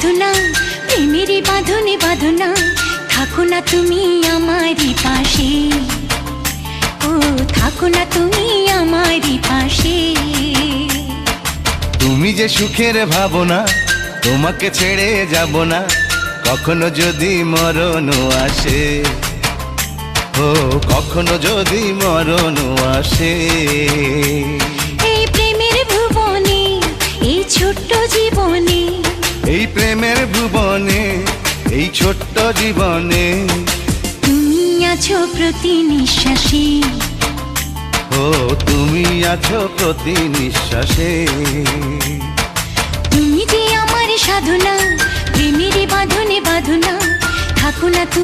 সাধনা, প্রেমেরই বাঁধনে বাঁধনা, থাকো না তুমি আমারই পাশে, ও থাকো না তুমি আমারই পাশে। তুমি যে সুখের ভাবনা, তোমাকে ছেড়ে যাব না, কখনো যদি মরণ আসে, ও কখনো যদি মরণ আসে। এই প্রেমের ভুবনে, এই ছোট্ট জীবনে, এই প্রেমের ভুবনে, এই ছোট্ট জীবনে, তুমি আছো প্রতি নিঃশ্বাসে, ও তুমি আছো প্রতি নিঃশ্বাসে। তুমি যে আমার সাধনা, প্রেমেরই বাঁধনে বাঁধনা, থাকো না তুমি।